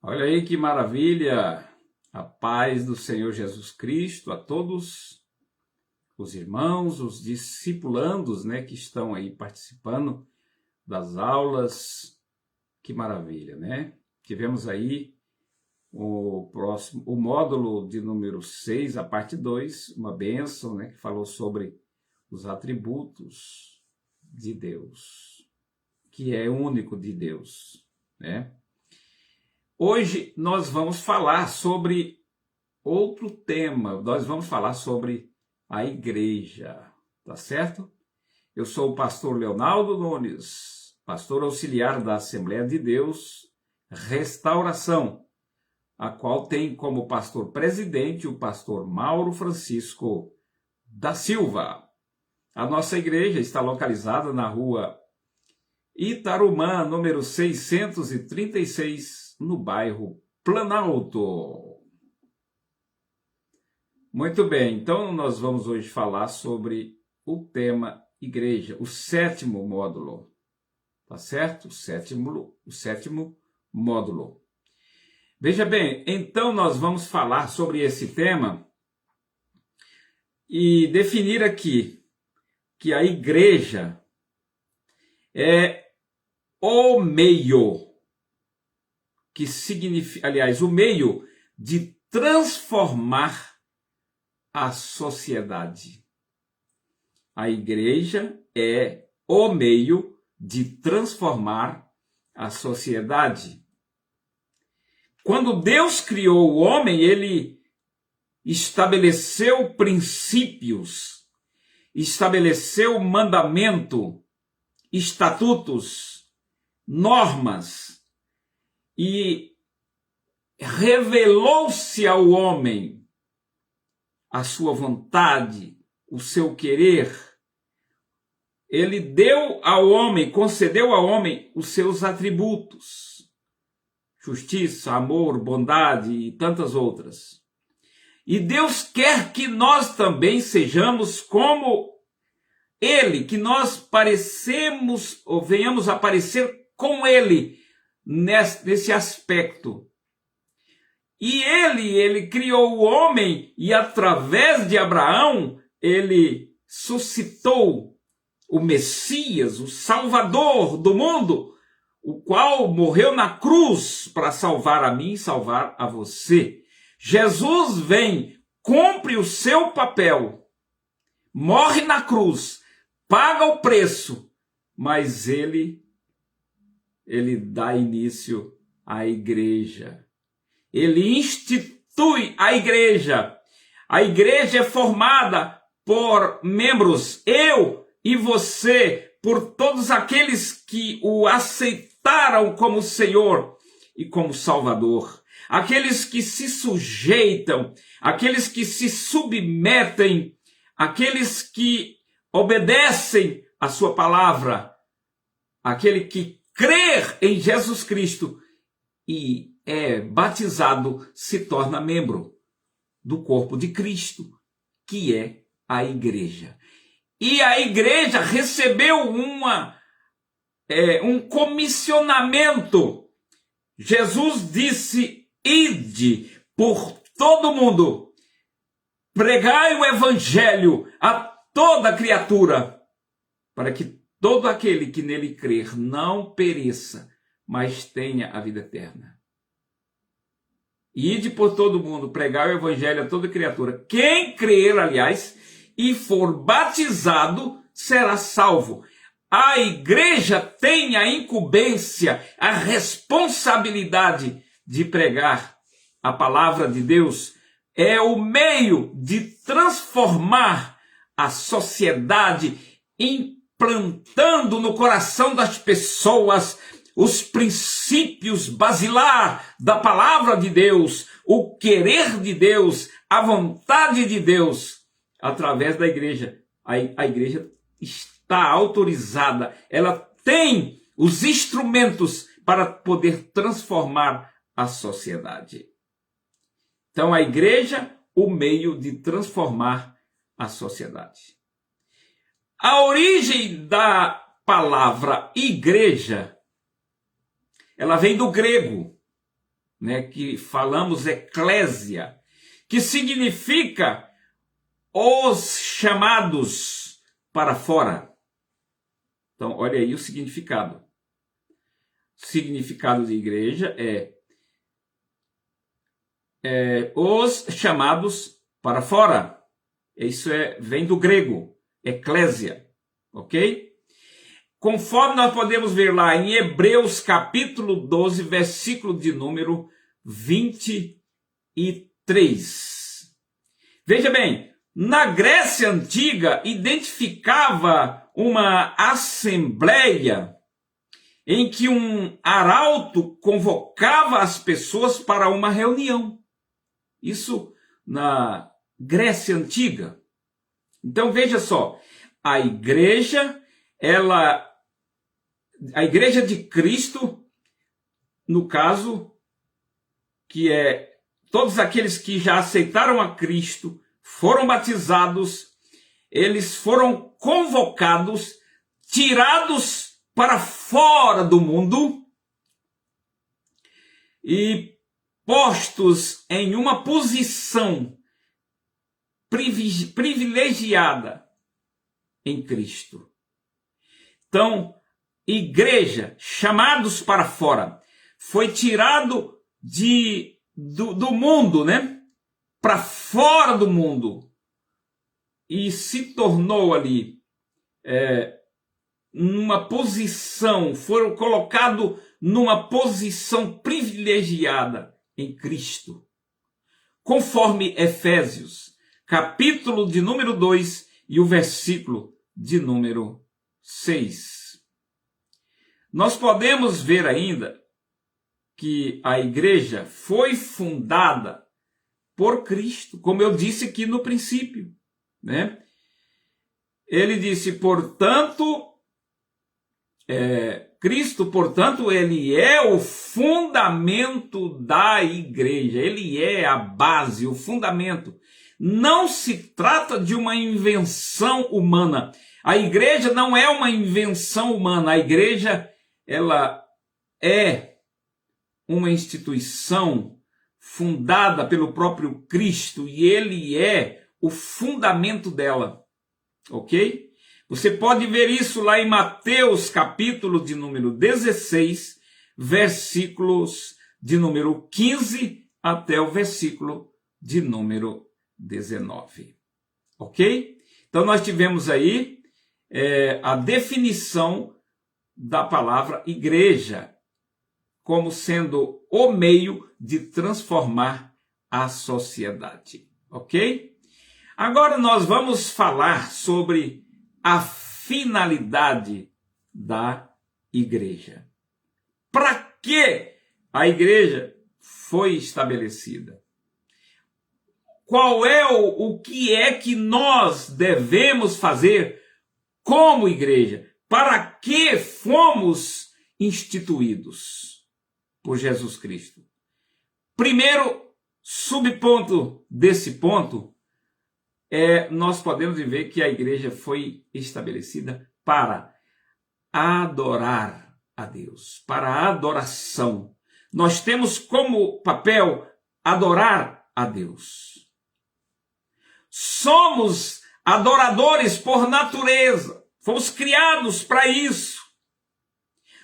Olha aí que maravilha! A paz do Senhor Jesus Cristo a todos os irmãos, os discipulandos, que estão aí participando das aulas. Que maravilha, né? Tivemos aí o módulo de número 6, a parte 2, uma bênção, que falou sobre os atributos de Deus, que é único de Deus, né? Hoje nós vamos falar sobre outro tema, nós vamos falar sobre a igreja, tá certo? Eu sou o pastor Leonardo Nunes, pastor auxiliar da Assembleia de Deus Restauração, a qual tem como pastor presidente o pastor Mauro Francisco da Silva. A nossa igreja está localizada na rua Itarumã, número 636, no bairro Planalto. Muito bem, então nós vamos hoje falar sobre o tema igreja, o 7º módulo, tá certo? O sétimo módulo. Veja bem, então nós vamos falar sobre esse tema e definir aqui que a igreja é o meio, que significa, aliás, o meio de transformar a sociedade. A igreja é o meio de transformar a sociedade. Quando Deus criou o homem, ele estabeleceu princípios, estabeleceu mandamento, estatutos, normas, e revelou-se ao homem a sua vontade, o seu querer. Ele deu ao homem, concedeu ao homem os seus atributos: justiça, amor, bondade e tantas outras. E Deus quer que nós também sejamos como Ele, que nós parecemos ou venhamos a parecer com Ele nesse aspecto. E ele criou o homem e através de Abraão ele suscitou o Messias, o Salvador do mundo, o qual morreu na cruz para salvar a mim e salvar a você. Jesus vem, cumpre o seu papel, morre na cruz, paga o preço, mas ele dá início à igreja. Ele institui a igreja. A igreja é formada por membros, eu e você, por todos aqueles que o aceitaram como Senhor e como Salvador. Aqueles que se sujeitam, aqueles que se submetem, aqueles que obedecem a sua palavra, aquele que crer em Jesus Cristo e é batizado se torna membro do corpo de Cristo, que é a igreja. E a igreja recebeu um comissionamento. Jesus disse: ide por todo mundo, pregai o evangelho a toda criatura, para que todo aquele que nele crer não pereça, mas tenha a vida eterna. Ide por todo mundo, pregai o evangelho a toda criatura. Quem crer, aliás, e for batizado, será salvo. A igreja tem a incumbência, a responsabilidade de pregar a palavra de Deus. É o meio de transformar a sociedade, implantando no coração das pessoas os princípios basilar da palavra de Deus, o querer de Deus, a vontade de Deus, através da igreja. A igreja está autorizada, ela tem os instrumentos para poder transformar a sociedade. Então, a igreja, o meio de transformar a sociedade. A origem da palavra igreja, ela vem do grego. né, que falamos eclésia, que significa os chamados para fora. Então, olha aí o significado. O significado de igreja é os chamados para fora. Isso vem do grego, eclésia, ok? Conforme nós podemos ver lá em Hebreus capítulo 12, versículo de número 23. Veja bem, na Grécia Antiga identificava uma assembleia em que um arauto convocava as pessoas para uma reunião. Isso na Grécia Antiga. Então veja só, a igreja de Cristo, no caso, que é todos aqueles que já aceitaram a Cristo, foram batizados, eles foram convocados, tirados para fora do mundo e postos em uma posição privilegiada em Cristo. Então, igreja, chamados para fora, foi tirado do mundo, né? Para fora do mundo e se tornou ali numa posição, foram colocados numa posição privilegiada em Cristo. Conforme Efésios, capítulo de número 2 e o versículo de número 6. Nós podemos ver ainda que a igreja foi fundada por Cristo, como eu disse aqui no princípio, né? Ele disse, portanto, Cristo, portanto, ele é o fundamento da igreja, ele é a base, o fundamento. Não se trata de uma invenção humana. A igreja não é uma invenção humana. A igreja, ela é uma instituição fundada pelo próprio Cristo e ele é o fundamento dela, ok? Você pode ver isso lá em Mateus, capítulo de número 16, versículos de número 15 até o versículo de número 19, ok? Então nós tivemos aí a definição da palavra igreja como sendo o meio de transformar a sociedade, ok? Agora nós vamos falar sobre a finalidade da igreja. Para que a igreja foi estabelecida? Qual é o que é que nós devemos fazer como igreja? Para que fomos instituídos por Jesus Cristo? Primeiro subponto desse ponto nós podemos ver que a igreja foi estabelecida para adorar a Deus, para a adoração. Nós temos como papel adorar a Deus. Somos adoradores por natureza, fomos criados para isso.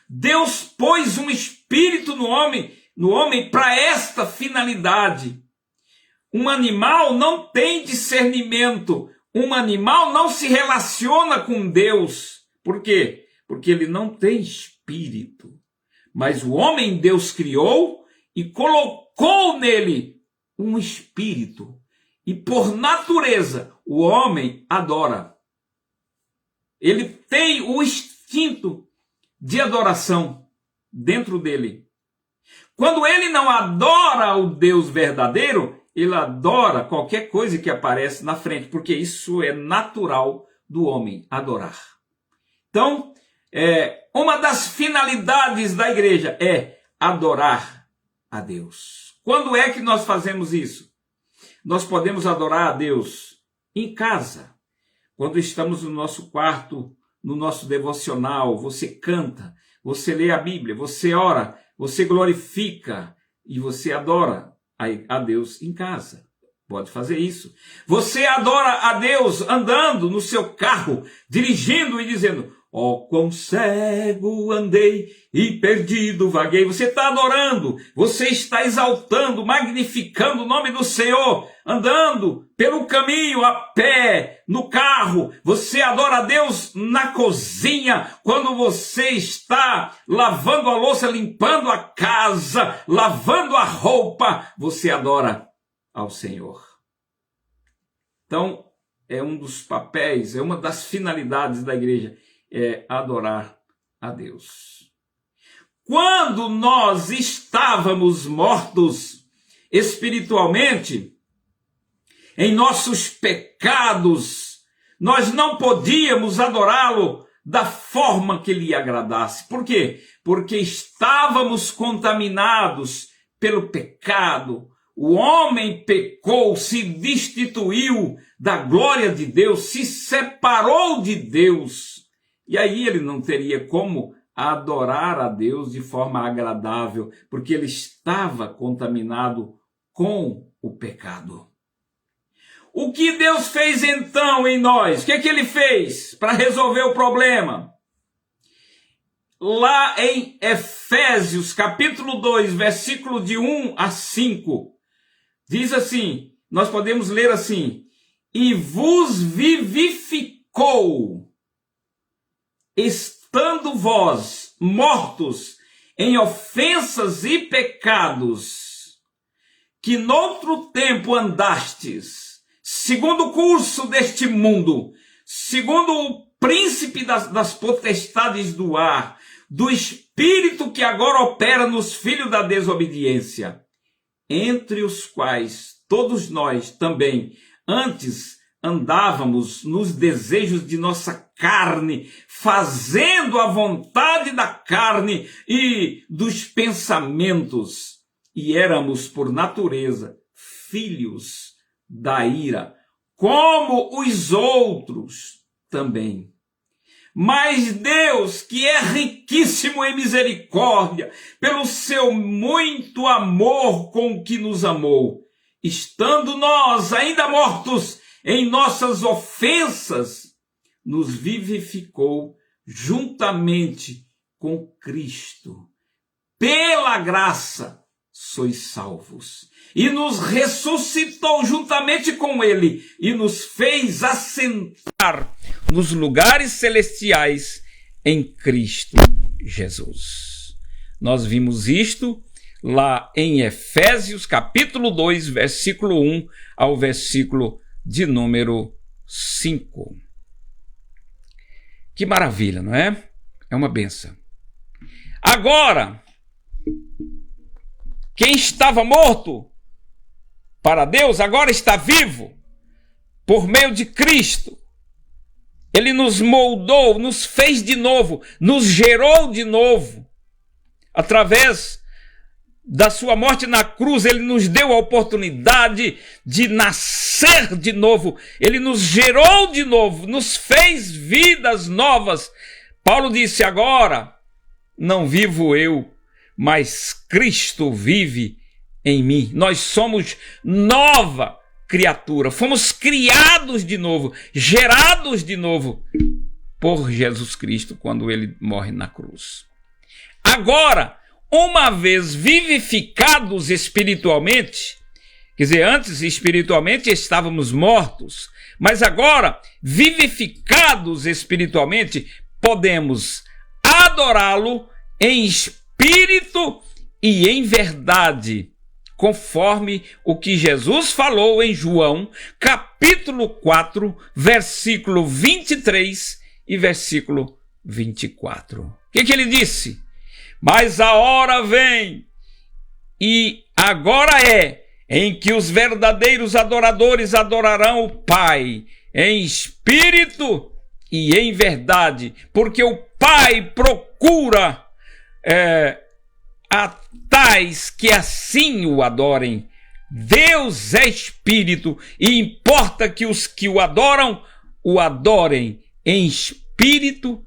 Deus pôs um espírito no homem para esta finalidade. Um animal não tem discernimento. Um animal não se relaciona com Deus. Por quê? Porque ele não tem espírito. Mas o homem Deus criou e colocou nele um espírito. E por natureza o homem adora. Ele tem o instinto de adoração dentro dele. Quando ele não adora o Deus verdadeiro, ele adora qualquer coisa que aparece na frente, porque isso é natural do homem, adorar. Então, uma das finalidades da igreja é adorar a Deus. Quando é que nós fazemos isso? Nós podemos adorar a Deus em casa, quando estamos no nosso quarto, no nosso devocional, você canta, você lê a Bíblia, você ora, você glorifica, e você adora a Deus em casa. Pode fazer isso. Você adora a Deus andando no seu carro, dirigindo e dizendo: ó, quão cego andei e perdido vaguei. Você está adorando, você está exaltando, magnificando o nome do Senhor, andando pelo caminho, a pé, no carro. Você adora a Deus na cozinha, quando você está lavando a louça, limpando a casa, lavando a roupa. Você adora ao Senhor. Então, é um dos papéis, é uma das finalidades da igreja, é adorar a Deus. Quando nós estávamos mortos espiritualmente, em nossos pecados, nós não podíamos adorá-lo da forma que lhe agradasse. Por quê? Porque estávamos contaminados pelo pecado. O homem pecou, se destituiu da glória de Deus, se separou de Deus. E aí ele não teria como adorar a Deus de forma agradável, porque ele estava contaminado com o pecado. O que Deus fez então em nós? O que é que ele fez para resolver o problema? Lá em Efésios, capítulo 2, versículo de 1 a 5, diz assim, nós podemos ler assim: e vos vivificou, estando vós mortos em ofensas e pecados, que noutro tempo andastes, segundo o curso deste mundo, segundo o príncipe das potestades do ar, do espírito que agora opera nos filhos da desobediência, entre os quais todos nós também antes andávamos nos desejos de nossa carne, fazendo a vontade da carne e dos pensamentos, e éramos por natureza filhos da ira, como os outros também. Mas Deus, que é riquíssimo em misericórdia, pelo seu muito amor com que nos amou, estando nós ainda mortos em nossas ofensas, nos vivificou juntamente com Cristo. Pela graça sois salvos. E nos ressuscitou juntamente com ele e nos fez assentar nos lugares celestiais em Cristo Jesus. Nós vimos isto lá em Efésios capítulo 2, versículo 1 ao versículo de número 5. Que maravilha, não é? É uma bênção. Agora, quem estava morto para Deus agora está vivo por meio de Cristo. Ele nos moldou, nos fez de novo, nos gerou de novo. Através da sua morte na cruz, ele nos deu a oportunidade de nascer de novo. Ele nos gerou de novo, nos fez vidas novas. Paulo disse: agora não vivo eu, mas Cristo vive em mim. Nós somos nova criatura, fomos criados de novo, gerados de novo por Jesus Cristo quando ele morre na cruz. Agora, uma vez vivificados espiritualmente, quer dizer, antes espiritualmente estávamos mortos, mas agora, vivificados espiritualmente, podemos adorá-lo em espírito e em verdade, conforme o que Jesus falou em João, capítulo 4, versículo 23 e versículo 24. O que ele disse? Mas a hora vem, e agora é, em que os verdadeiros adoradores adorarão o Pai, em espírito e em verdade, porque o Pai procura a tais que assim o adorem. Deus é espírito e importa que os que o adorem em espírito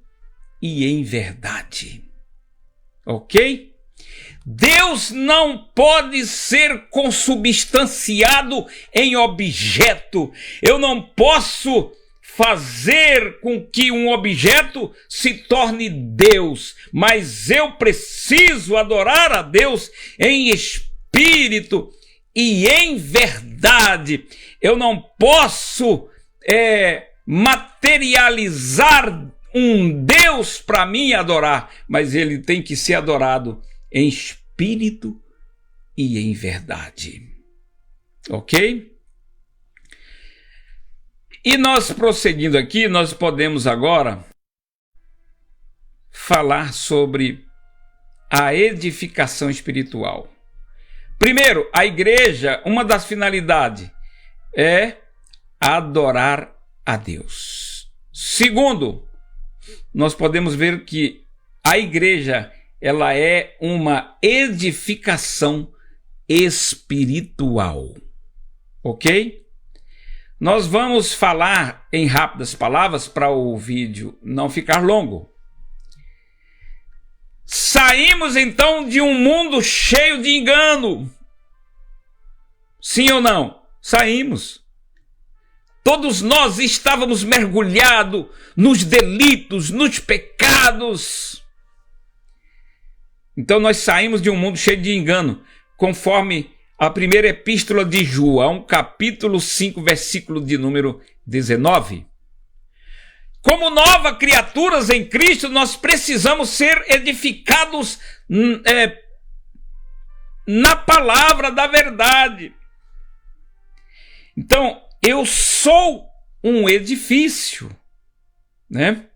e em verdade. Ok? Deus não pode ser consubstanciado em objeto. Eu não posso fazer com que um objeto se torne Deus, mas eu preciso adorar a Deus em espírito e em verdade. Eu não posso materializar um Deus para mim adorar, mas ele tem que ser adorado em espírito e em verdade. Ok? E nós prosseguindo aqui, nós podemos agora falar sobre a edificação espiritual. Primeiro, a igreja, uma das finalidades é adorar a Deus. Segundo, nós podemos ver que a igreja, ela é uma edificação espiritual. Ok? Nós vamos falar em rápidas palavras para o vídeo não ficar longo. Saímos então de um mundo cheio de engano. Sim ou não? Saímos. Todos nós estávamos mergulhados nos delitos, nos pecados. Então nós saímos de um mundo cheio de engano, conforme a primeira epístola de João, capítulo 5, versículo de número 19. Como novas criaturas em Cristo, nós precisamos ser edificados na palavra da verdade. Então, eu sou um edifício, né?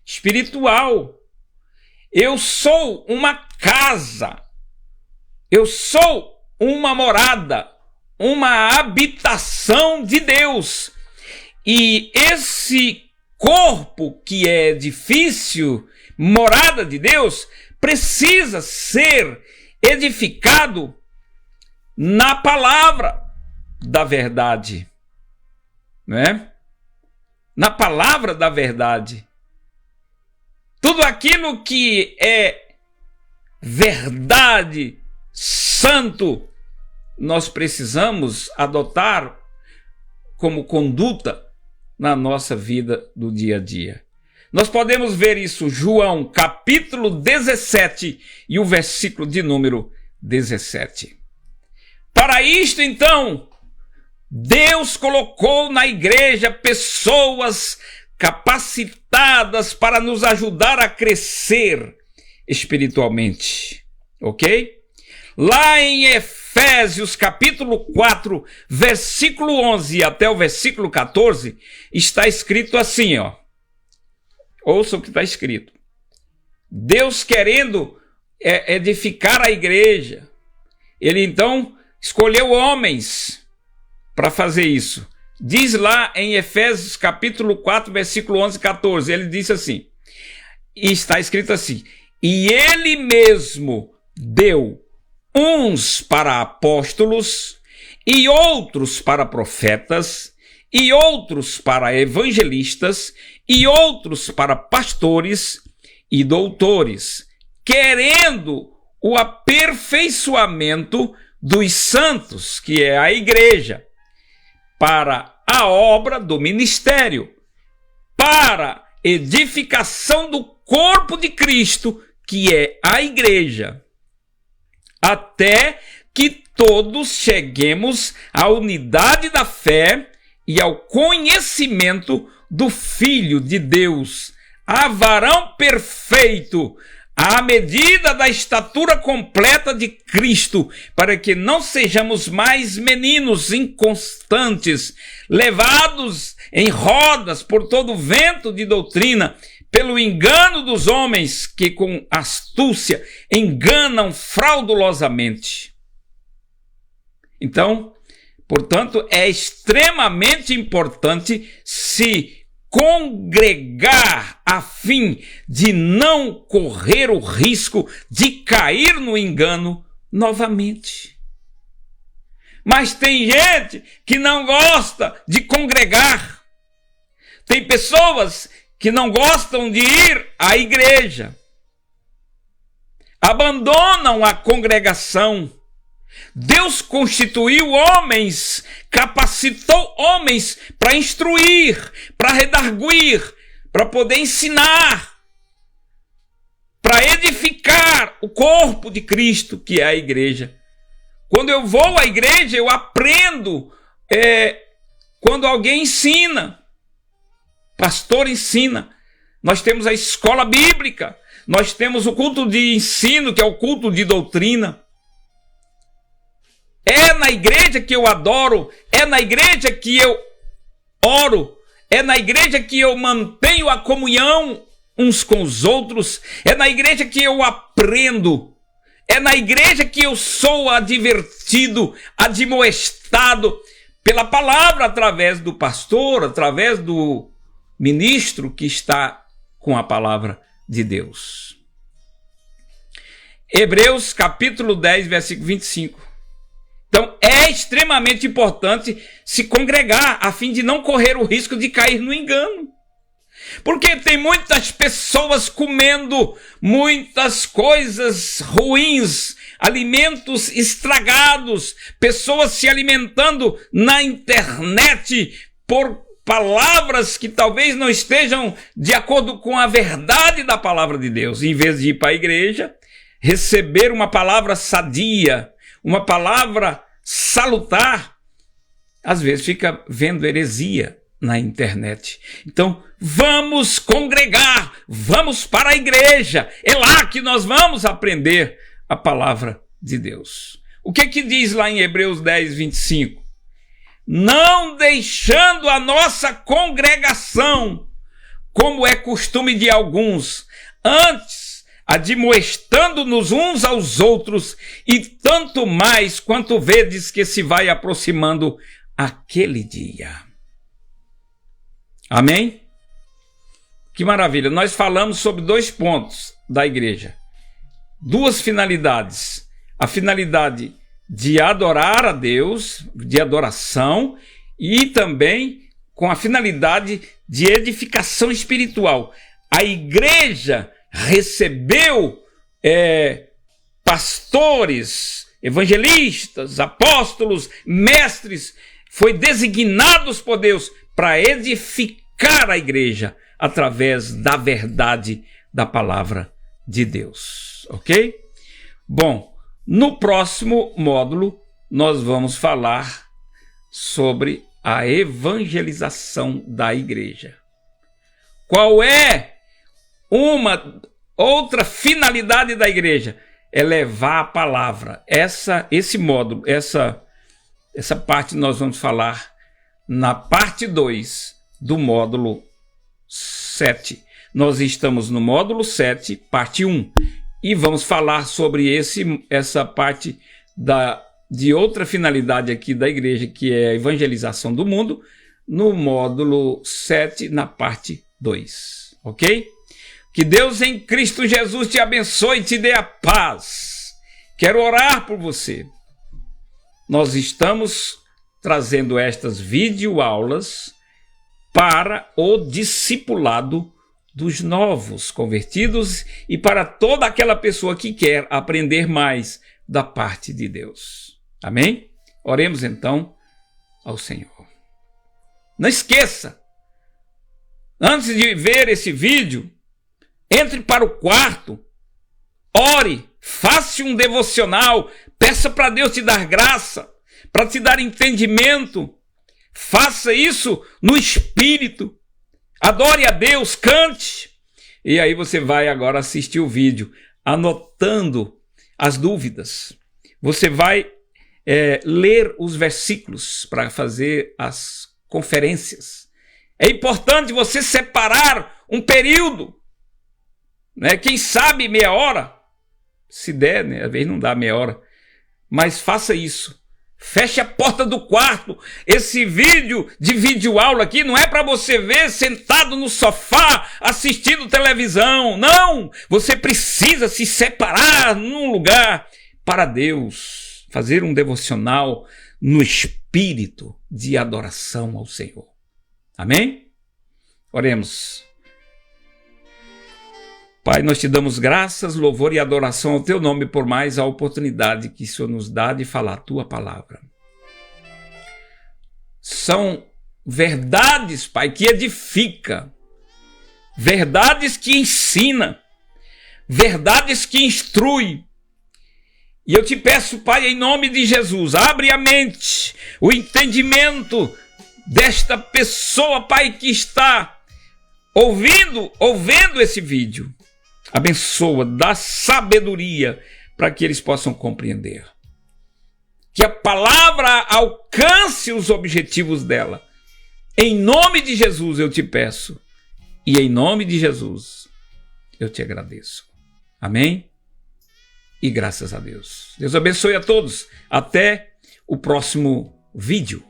Espiritual. Eu sou uma casa. Eu sou uma morada, uma habitação de Deus. E esse corpo que é edifício, morada de Deus, precisa ser edificado na palavra da verdade, né? Na palavra da verdade. Tudo aquilo que é verdade, santo, nós precisamos adotar como conduta na nossa vida do dia a dia. Nós podemos ver isso, João, capítulo 17 e o versículo de número 17. Para isto, então, Deus colocou na igreja pessoas capacitadas para nos ajudar a crescer espiritualmente, ok? Lá em Efésios capítulo 4, versículo 11 até o versículo 14, está escrito assim, ó. Ouça o que está escrito. Deus querendo edificar a igreja, ele então escolheu homens para fazer isso. Diz lá em Efésios capítulo 4, versículo 11 e 14, ele disse assim, e está escrito assim, e ele mesmo deu uns para apóstolos, e outros para profetas, e outros para evangelistas, e outros para pastores e doutores, querendo o aperfeiçoamento dos santos, que é a igreja, para a obra do ministério, para edificação do corpo de Cristo, que é a igreja, até que todos cheguemos à unidade da fé e ao conhecimento do Filho de Deus, a varão perfeito, à medida da estatura completa de Cristo, para que não sejamos mais meninos inconstantes, levados em rodas por todo vento de doutrina, pelo engano dos homens que com astúcia enganam fraudulosamente. Então, portanto, é extremamente importante se congregar a fim de não correr o risco de cair no engano novamente. Mas tem gente que não gosta de congregar. Tem pessoas que não gostam de ir à igreja. abandonam a congregação. Deus constituiu homens, capacitou homens para instruir, para redarguir, para poder ensinar, para edificar o corpo de Cristo, que é a igreja. Quando eu vou à igreja, eu aprendo quando alguém ensina, pastor ensina. Nós temos a escola bíblica, nós temos o culto de ensino, que é o culto de doutrina. É na igreja que eu adoro, é na igreja que eu oro, é na igreja que eu mantenho a comunhão uns com os outros, é na igreja que eu aprendo, é na igreja que eu sou advertido, admoestado pela palavra, através do pastor, através do ministro que está com a palavra de Deus. Hebreus capítulo 10, versículo 25. Então, é extremamente importante se congregar, a fim de não correr o risco de cair no engano. Porque tem muitas pessoas comendo muitas coisas ruins, alimentos estragados, pessoas se alimentando na internet por palavras que talvez não estejam de acordo com a verdade da palavra de Deus. Em vez de ir para a igreja, receber uma palavra sadia, uma palavra salutar, às vezes fica vendo heresia na internet. Então, vamos congregar, vamos para a igreja, é lá que nós vamos aprender a palavra de Deus. O que diz lá em Hebreus 10, 25? Não deixando a nossa congregação, como é costume de alguns, antes admoestando-nos uns aos outros, e tanto mais quanto vedes que se vai aproximando aquele dia. Amém? Que maravilha! Nós falamos sobre 2 pontos da igreja. 2 finalidades. A finalidade de adorar a Deus, de adoração, e também com a finalidade de edificação espiritual. A igreja recebeu pastores, evangelistas, apóstolos, mestres, foi designados por Deus para edificar a igreja através da verdade da palavra de Deus, ok? Bom, no próximo módulo nós vamos falar sobre a evangelização da igreja. Qual é uma outra finalidade da igreja? É levar a palavra. Esse módulo, essa parte nós vamos falar na parte 2 do módulo 7. Nós estamos no módulo 7, parte 1. E vamos falar sobre essa parte de outra finalidade aqui da igreja, que é a evangelização do mundo, no módulo 7, na parte 2. Ok? Que Deus em Cristo Jesus te abençoe e te dê a paz. Quero orar por você. Nós estamos trazendo estas videoaulas para o discipulado dos novos convertidos e para toda aquela pessoa que quer aprender mais da parte de Deus. Amém? Oremos então ao Senhor. Não esqueça, antes de ver esse vídeo, entre para o quarto, ore, faça um devocional, peça para Deus te dar graça, para te dar entendimento. Faça isso no Espírito. Adore a Deus, cante. E aí você vai agora assistir o vídeo, anotando as dúvidas. Você vai ler os versículos para fazer as conferências. É importante você separar um período, né? Quem sabe meia hora, se der, né? Às vezes não dá meia hora, mas faça isso. Feche a porta do quarto. Esse vídeo de videoaula aqui não é para você ver sentado no sofá assistindo televisão. Não! Você precisa se separar num lugar para Deus. Fazer um devocional no espírito de adoração ao Senhor. Amém? Oremos. Pai, nós te damos graças, louvor e adoração ao teu nome por mais a oportunidade que o Senhor nos dá de falar a tua palavra. São verdades, Pai, que edifica, verdades que ensina, verdades que instrui. E eu te peço, Pai, em nome de Jesus, abre a mente, o entendimento desta pessoa, Pai, que está ouvindo esse vídeo. Abençoa, dá sabedoria para que eles possam compreender. Que a palavra alcance os objetivos dela. Em nome de Jesus eu te peço. E em nome de Jesus eu te agradeço. Amém? E graças a Deus. Deus abençoe a todos. Até o próximo vídeo.